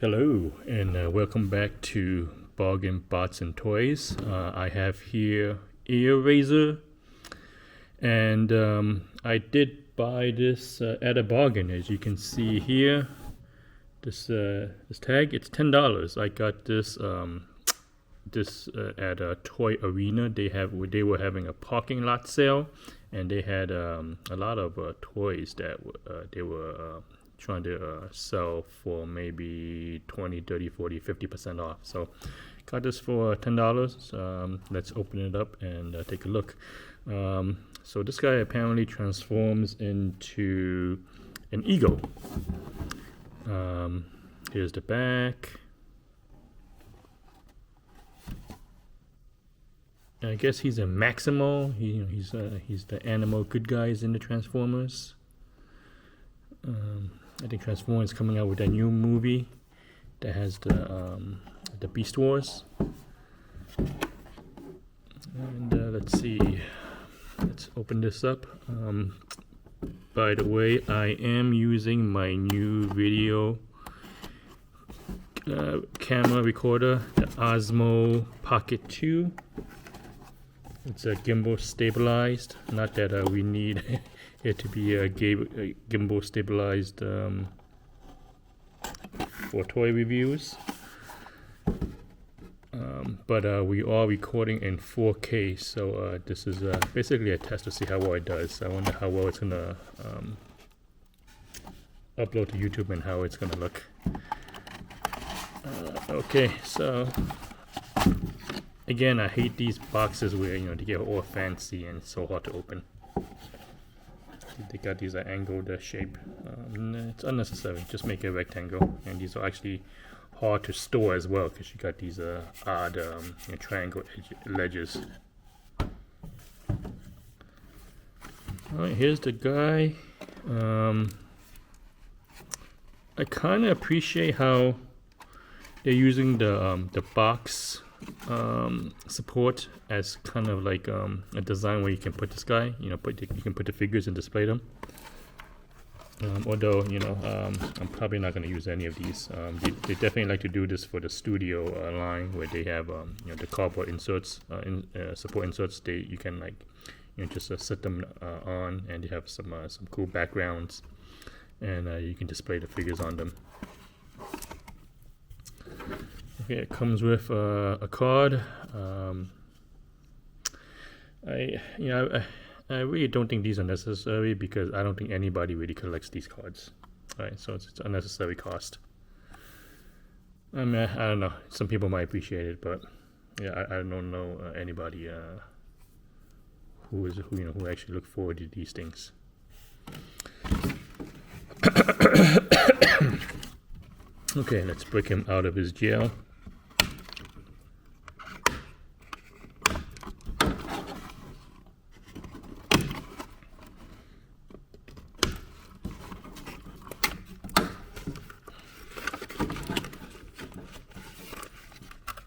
Hello and welcome back to Bargain Bots and Toys. I have here Airazor, and I did buy this at a bargain. As you can see here, this tag, it's $10. I got this at a toy arena. They were having a parking lot sale, and they had a lot of toys that they were trying to sell for maybe 20, 30, 40, 50% off. So got this for $10. Let's open it up and take a look. So this guy apparently transforms into an eagle. Here's the back. I guess he's a Maximal. He's the animal good guys in the Transformers. I think Transformers is coming out with a new movie that has the Beast Wars. And let's see. Let's open this up. By the way, I am using my new video camera recorder, the Osmo Pocket 2. It's a gimbal stabilized. Not that we need it to be a gimbal stabilized for toy reviews. But we are recording in 4K, so this is basically a test to see how well it does. I wonder how well it's gonna upload to YouTube and how it's gonna look. Okay, so again, I hate these boxes where they get all fancy and so hard to open. They got these angled shape. It's unnecessary. Just make a rectangle, and these are actually hard to store as well because you got these odd triangle ledges. All right, here's the guy. I kind of appreciate how they're using the box support as kind of like a design where you can put this guy, you can put the figures and display them. Although I'm probably not going to use any of these. They definitely like to do this for the studio line where they have the cardboard inserts, support inserts. You can just set them on, and they have some cool backgrounds, and you can display the figures on them. Okay, it comes with a card. I really don't think these are necessary because I don't think anybody really collects these cards. All right, so it's unnecessary cost. I mean, I don't know. Some people might appreciate it, but yeah, I don't know anybody who actually look forward to these things. Okay, let's break him out of his jail.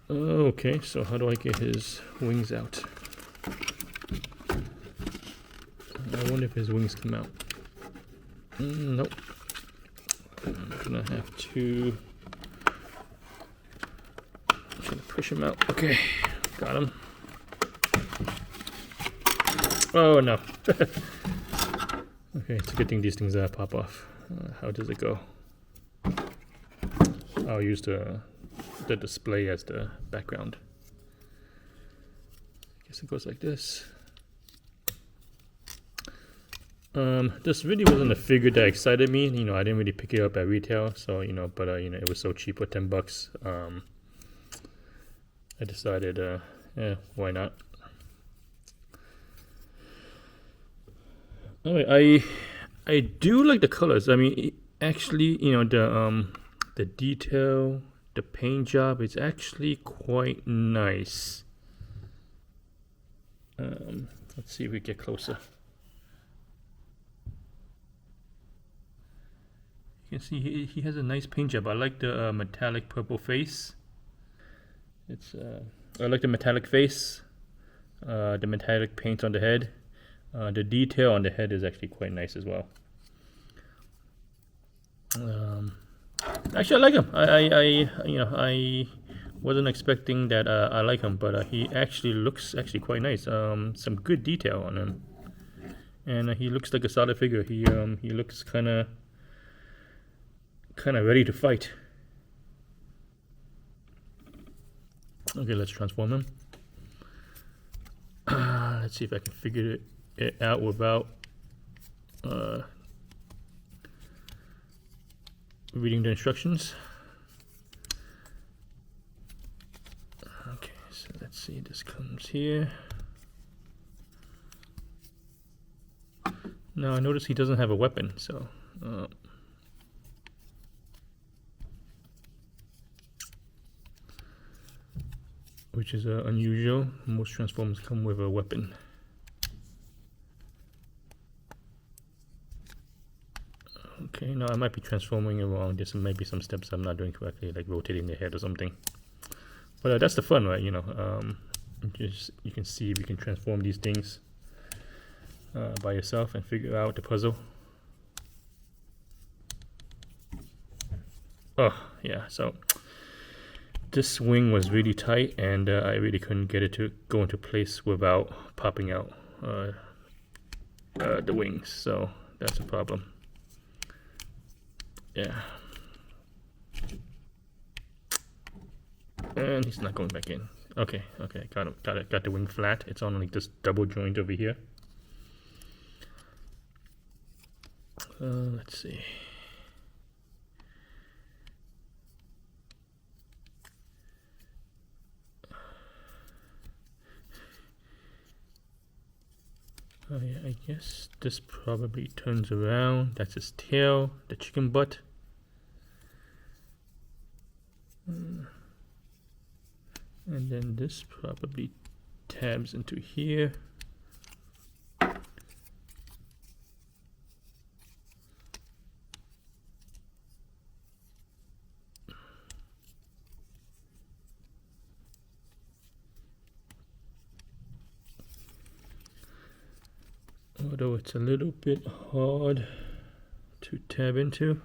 Okay, so how do I get his wings out? I wonder if his wings come out. Nope. I'm gonna have to push him out. Okay, got him. Oh no. Okay, it's a good thing these things pop off. How does it go? I'll use the display as the background. I guess it goes like this. This really wasn't a figure that excited me. I didn't really pick it up at retail, so but it was so cheap for $10. I decided, why not? Alright, I do like the colors. I mean, actually, the detail, the paint job is actually quite nice. Let's see if we get closer. You can see he has a nice paint job. I like the metallic purple face. I like the metallic face, the metallic paint on the head. The detail on the head is actually quite nice as well. Actually, I like him. I wasn't expecting that. I like him, but he actually looks quite nice. Some good detail on him, and he looks like a solid figure. He looks kind of ready to fight. Okay, let's transform him. Let's see if I can figure it out without reading the instructions. Okay, so let's see, this comes here. Now I notice he doesn't have a weapon, so which is unusual. Most transformers come with a weapon. Okay, now I might be transforming it wrong. There's maybe some steps I'm not doing correctly, like rotating the head or something. But that's the fun, right? You can see if you can transform these things by yourself and figure out the puzzle. Oh yeah, so this wing was really tight, and I really couldn't get it to go into place without popping out the wings. So that's a problem. Yeah. And he's not going back in. Okay, got him. Got the wing flat. It's on like this double joint over here. Let's see. Yeah, I guess this probably turns around. That's his tail, the chicken butt. And then this probably tabs into here. Although it's a little bit hard to tab into.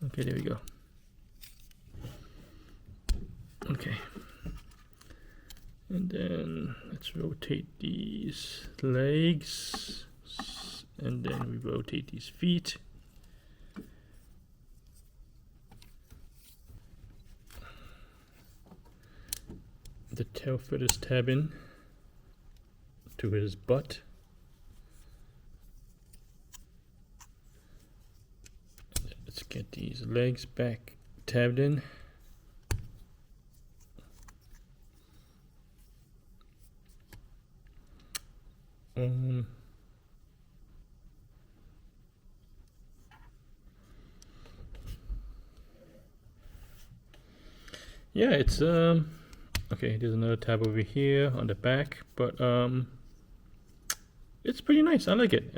Okay, there we go. Okay. And then let's rotate these legs. And then we rotate these feet. The tail feathers tab in to his butt. Let's get these legs back tabbed in. Yeah, it's okay, there's another tab over here on the back, but it's pretty nice. I like it.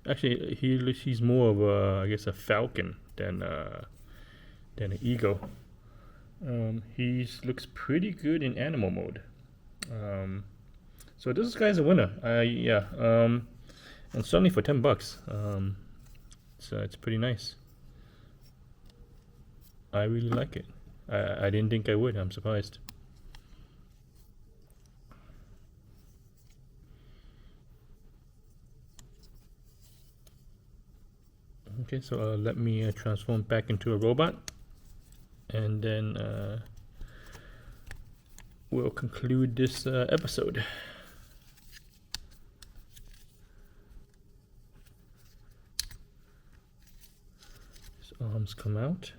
Actually, he's more of a, I guess, a falcon than an eagle. He looks pretty good in animal mode. So this guy's a winner. Yeah, and certainly for $10. So it's pretty nice. I really like it. I didn't think I would. I'm surprised. Okay, so let me transform back into a robot, and then we'll conclude this episode. His arms come out.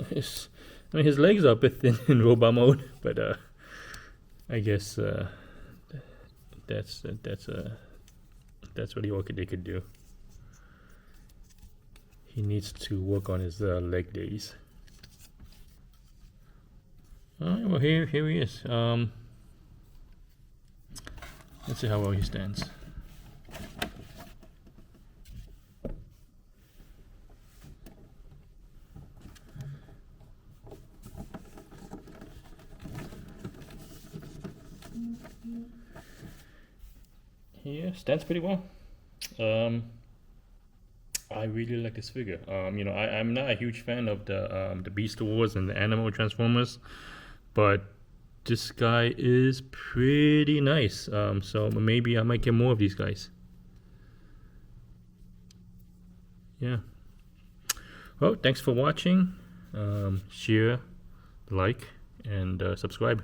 His legs are a bit thin in robot mode, but I guess that's what they could do. He needs to work on his leg days. All right, well here he is. Let's see how well he stands. yeah, stands pretty well. I really like this figure. I'm not a huge fan of the Beast Wars and the Animal Transformers, but this guy is pretty nice. So maybe I might get more of these guys. Yeah. Well, thanks for watching. Share, like, and subscribe.